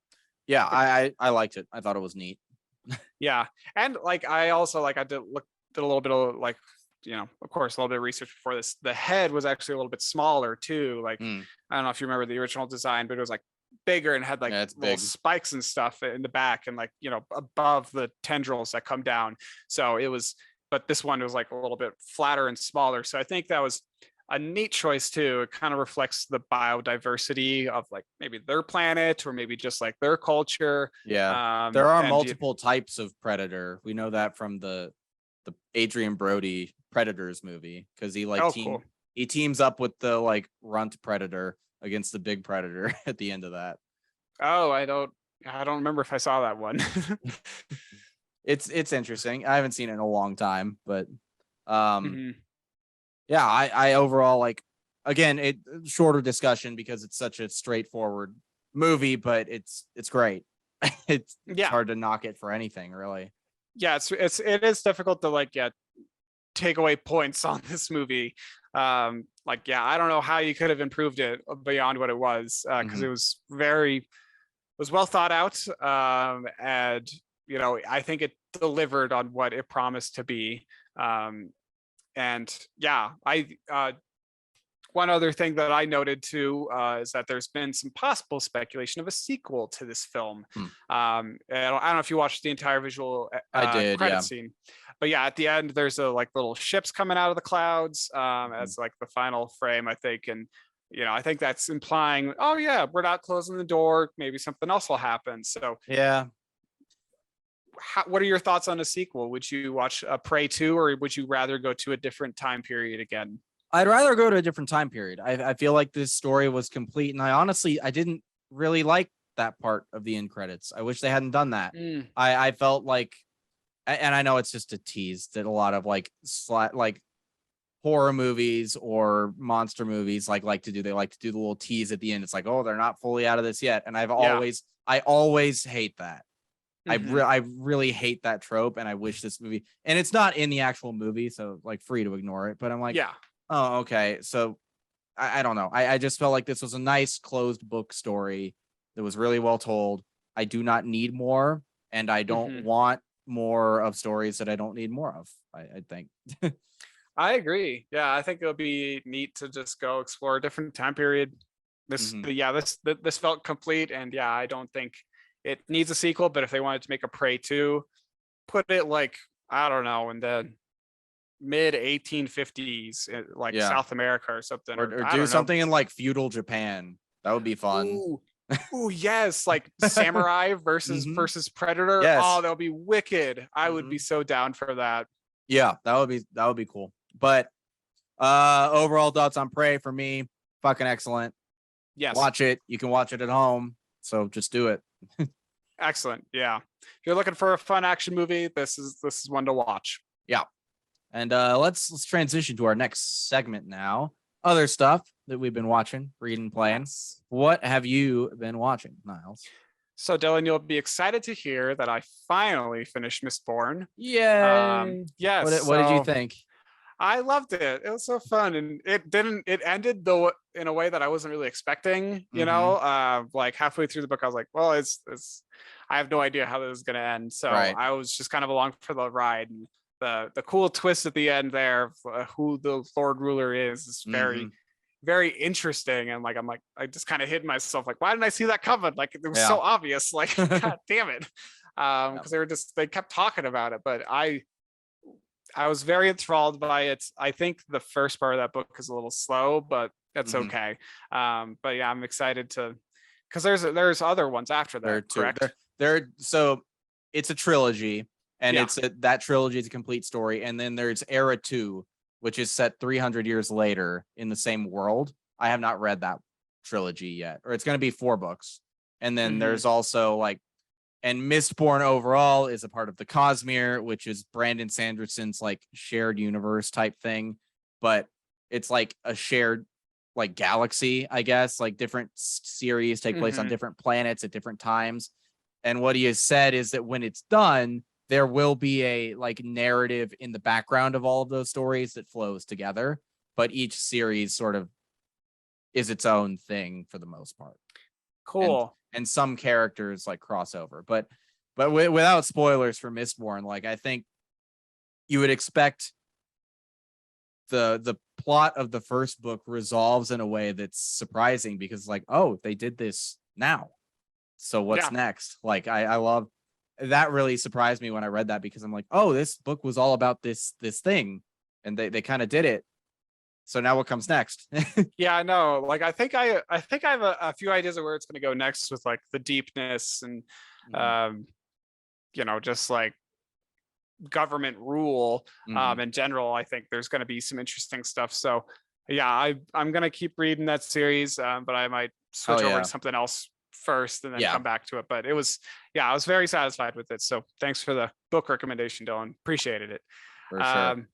Yeah, I liked it. I thought it was neat. Yeah, and like I also like I did a little bit of like, of course, a little bit of research before this. The head was actually a little bit smaller too. Like, Mm. I don't know if you remember the original design, but it was like bigger and had like Yeah, it's little big. spikes and stuff in the back, and like, above the tendrils that come down. So it was, but this one was like a little bit flatter and smaller. So I think that was a neat choice too. It kind of reflects the biodiversity of like maybe their planet or maybe just like their culture. Yeah. There are And multiple types of predator. We know that from the Adrian Brody Predators movie because oh, cool. he teams up with the like runt predator against the big predator at the end of that. Oh, I don't remember if I saw that one. It's interesting. I haven't seen it in a long time, but um Mhm. yeah, I overall like again it shorter discussion because it's such a straightforward movie, but it's great. It's Yeah. hard to knock it for anything, really. Yeah, it is difficult to like, yeah, take away points on this movie. Like, yeah, I don't know how you could have improved it beyond what it was, because Hmm. it was very was well thought out, and I think it delivered on what it promised to be. And yeah, I one other thing that I noted too is that there's been some possible speculation of a sequel to this film. And I don't know if you watched the entire visual I did, credit yeah. scene, but yeah, at the end there's a like little ships coming out of the clouds as like the final frame, I think, and I think that's implying, oh yeah, we're not closing the door. Maybe something else will happen. So Yeah. what are your thoughts on a sequel? Would you watch a Prey 2, or would you rather go to a different time period again? I'd rather go to a different time period. I feel like this story was complete, and I didn't really like that part of the end credits. I wish they hadn't done that. I felt like, and I know it's just a tease that a lot of like horror movies or monster movies like to do. They like to do the little tease at the end. It's like, oh, they're not fully out of this yet, and I always hate that. I really hate that trope, and I wish this movie, and it's not in the actual movie, so like free to ignore it. But I'm like, yeah. Oh, okay. So I don't know. I just felt like this was a nice closed book story that was really well told. I do not need more, and I don't want more of stories that I don't need more of, I think. I agree. Yeah, I think it would be neat to just go explore a different time period. This felt complete, and yeah, I don't think it needs a sequel, but if they wanted to make a Prey 2, put it like, I don't know, in the mid 1850s, like South America or something, or do something in like feudal Japan. That would be fun. Ooh, yes, like samurai versus predator. Yes. Oh, that would be wicked. I would be so down for that. Yeah, that would be cool. But overall thoughts on Prey for me, fucking excellent. Yes. Watch it. You can watch it at home, so just do it. Excellent. Yeah. If you're looking for a fun action movie, this is one to watch. Yeah. And let's transition to our next segment now. Other stuff that we've been watching, reading, playing. Yes. What have you been watching, Niles? So Dylan, you'll be excited to hear that I finally finished Mistborn. Yay! Yes. What did you think? I loved it. It was so fun, and it ended though in a way that I wasn't really expecting. Like halfway through the book, I was like, well, it's I have no idea how this is going to end. So I was just kind of along for the ride. And the cool twist at the end there, who the Lord Ruler is very, very interesting. And like, I just kind of hid myself. Like, why didn't I see that coming? Like, it was so obvious. Like, God damn it. Because they kept talking about it. But I was very enthralled by it. I think the first part of that book is a little slow, but that's okay. But yeah, I'm excited because there's other ones after that. Correct? So it's a trilogy. And that trilogy is a complete story. And then there's Era 2, which is set 300 years later in the same world. I have not read that trilogy yet, or it's going to be 4 books. And then there's also and Mistborn overall is a part of the Cosmere, which is Brandon Sanderson's like shared universe type thing. But it's like a shared like galaxy, I guess, like different series take place on different planets at different times. And what he has said is that when it's done, there will be a like narrative in the background of all of those stories that flows together, but each series sort of is its own thing for the most part. Cool. And some characters like crossover, but without spoilers for Mistborn, like I think you would expect the plot of the first book resolves in a way that's surprising because like, oh, they did this now. So what's next? Like I love that. Really surprised me when I read that because I'm like, oh, this book was all about this thing, and they kind of did it. So now what comes next? Yeah, I know. Like I think I have a few ideas of where it's going to go next with like the deepness and just like government rule in general. I think there's going to be some interesting stuff. So yeah, I'm going to keep reading that series, but I might switch over to something else first and then come back to it. But I was very satisfied with it. So thanks for the book recommendation, Dylan. Appreciated it. For sure.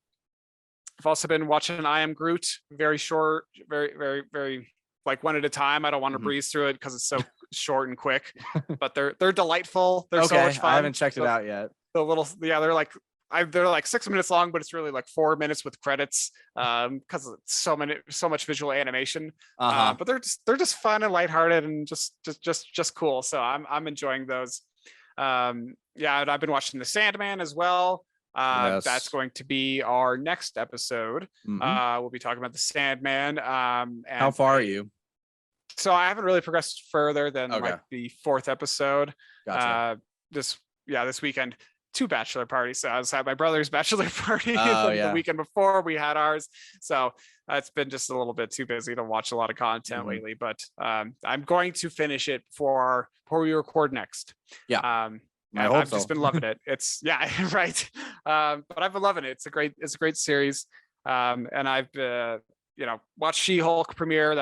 I've also been watching I Am Groot, very short, very, very, very like one at a time. I don't want to breeze through it because it's so short and quick, but they're delightful. They're so much fun. I haven't checked it out yet. The little, they're like they're like 6 minutes long, but it's really like 4 minutes with credits because it's so much visual animation. But they're just fun and lighthearted and just cool. So I'm enjoying those. Yeah, and I've been watching The Sandman as well. That's Yes. going to be our next episode. Mhm. We'll be talking about The Sandman. And How far are you? So I haven't really progressed further than Okay. like the 4th episode. Gotcha. This weekend, 2 bachelor parties. So I was at my brother's bachelor party Oh, the yeah. weekend before we had ours. So it's been just a little bit too busy to watch a lot of content Mhm. lately. But I'm going to finish it before we record next. Yeah. I And hope I've just so. been loving it. It's right. But I've been loving it. It's a great series. And I've watched She-Hulk premiere.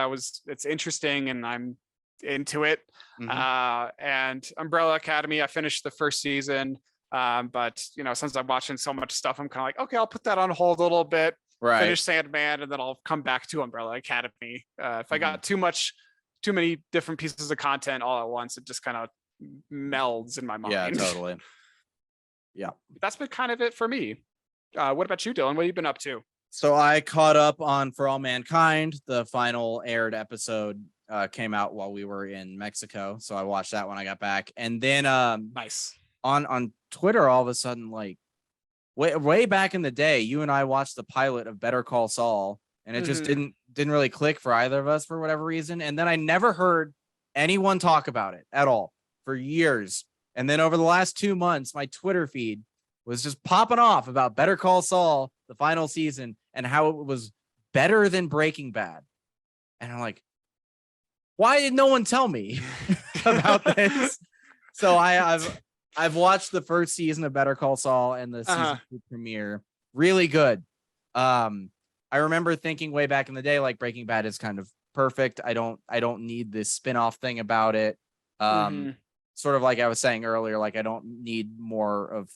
It's interesting, and I'm into it. Mhm. And Umbrella Academy, I finished the first season. But since I'm watching so much stuff, I'm kind of like, okay, I'll put that on hold a little bit, Right. finish Sandman, and then I'll come back to Umbrella Academy. If I got Mhm. too many different pieces of content all at once, it just kind of melds in my mind. Yeah, totally. Yeah. That's been kind of it for me. What about you, Dylan? What have you been up to? So I caught up on For All Mankind. The final aired episode came out while we were in Mexico, so I watched that when I got back. And then Nice. on Twitter, all of a sudden, like way back in the day, you and I watched the pilot of Better Call Saul, and it just Mhm. didn't really click for either of us for whatever reason. And then I never heard anyone talk about it at all for years. And then over the last 2 months, my Twitter feed was just popping off about Better Call Saul, the final season, and how it was better than Breaking Bad. And I'm like, why did no one tell me about this? So I've watched the first season of Better Call Saul and the season 2 premiere. Really good. I remember thinking way back in the day, like Breaking Bad is kind of perfect. I don't need this spin-off thing about it. Mhm. Sort of like I was saying earlier, like I don't need more of,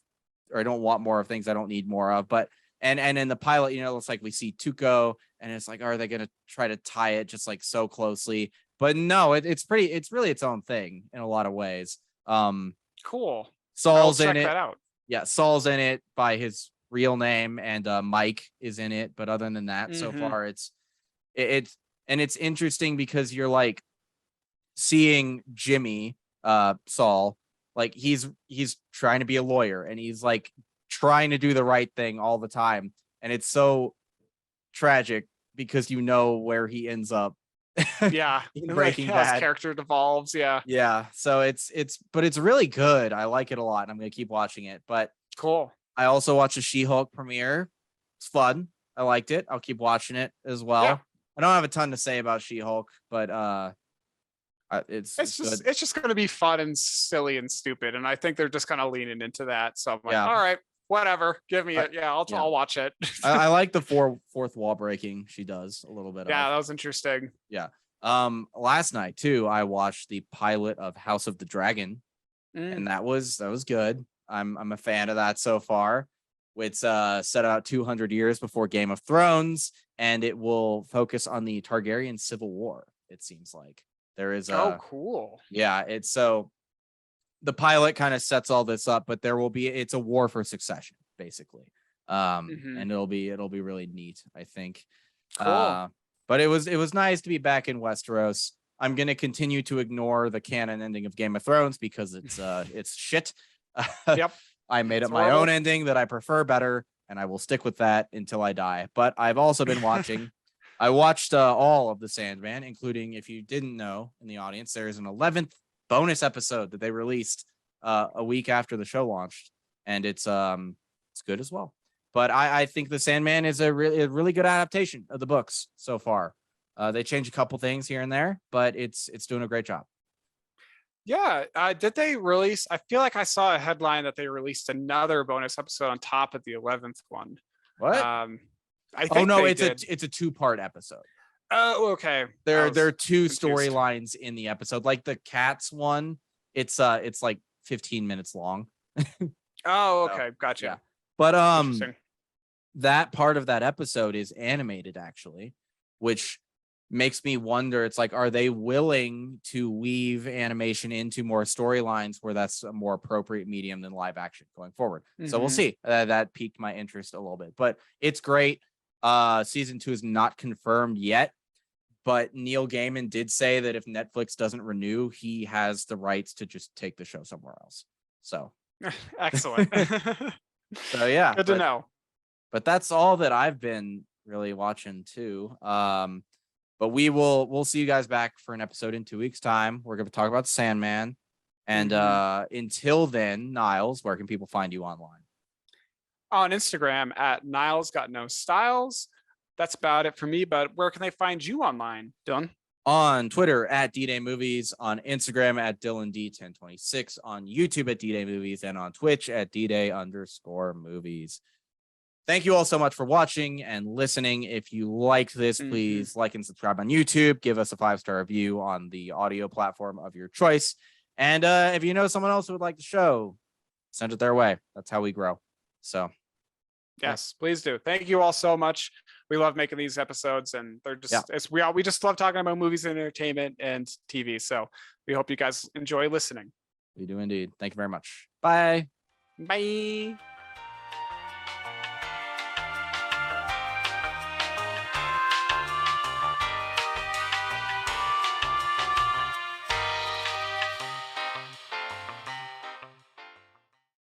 or I don't want more of things I don't need more of. But and in the pilot, it's like we see Tuco, and it's like, are they gonna try to tie it just like so closely? But no, it's really its own thing in a lot of ways. Cool. I'll Saul's in check it. that out. Yeah, Saul's in it by his real name, and Mike is in it. But other than that, so Mhm. far it's and it's interesting because you're like seeing Jimmy, Saul, like he's trying to be a lawyer, and he's like trying to do the right thing all the time, and it's so tragic because where he ends up Yeah. in Like Breaking how his Bad. character devolves. Yeah. Yeah, so but it's really good. I like it a lot, and I'm gonna keep watching it. But Cool. I also watched a She-Hulk premiere. It's fun. I liked it. I'll keep watching it as Yeah. well. I don't have a ton to say about She-Hulk, but it's good. It's just going to be fun and silly and stupid, and I think they're just kind of leaning into that. So I'm like, Yeah, all right, whatever, give me I, it. Yeah, yeah. I'll watch it. I like the fourth wall breaking she does a little bit Yeah, of. that was interesting. Yeah. Last night too, I watched the pilot of House of the Dragon, Mm. and that was good. I'm a fan of that so far. It's set out 200 years before Game of Thrones, and it will focus on the Targaryen civil war. It seems like there is Oh, a cool. yeah. It's so the pilot kind of sets all this up, but it's a war for succession basically. Mhm. And it'll be really neat, I think. Cool. But it was nice to be back in Westeros. I'm gonna continue to ignore the canon ending of Game of Thrones because it's shit. Yep. I made It's up my own horrible. ending that I prefer better, and I will stick with that until I die. But I've also been watching. I watched all of the Sandman, including, if you didn't know in the audience, there's an 11th bonus episode that they released a week after the show launched, and it's good as well. But I think the Sandman is a really good adaptation of the books so far. They change a couple things here and there, but it's doing a great job. Yeah. Did they release? I feel like I saw a headline that they released another bonus episode on top of the 11th one. What? I Oh think no, they it's did. a 2-part episode. Oh, okay. There I are was two confused. storylines in the episode. Like the cats one, it's like 15 minutes long. Oh, So, okay. Gotcha. yeah. But Interesting. that part of that episode is animated actually, which makes me wonder. It's like, are they willing to weave animation into more storylines where that's a more appropriate medium than live action going forward? So we'll see. That piqued my interest a little bit, but it's great. Season 2 is not confirmed yet, but Neil Gaiman did say that if Netflix doesn't renew, he has the rights to just take the show somewhere else. So excellent. so yeah, Good to know. But that's all that I've been really watching too. But we'll see you guys back for an episode in 2 weeks' time. We're going to talk about Sandman. And until then, Niles, where can people find you online? On Instagram at Niles Got No Styles. That's about it for me, but where can they find you online, Dylan? On Twitter at D-Day Movies, on Instagram at DylanD1026, on YouTube at D-Day Movies, and on Twitch at D-Day_movies. Thank you all so much for watching and listening. If you liked this, please like and subscribe on YouTube. Give us a 5-star review on the audio platform of your choice. And if you know someone else who would like the show, send it their way. That's how we grow. So yes, please do. Thank you all so much. We love making these episodes, and they're just we just love talking about movies and entertainment and TV. So we hope you guys enjoy listening. We do indeed. Thank you very much. Bye. Bye.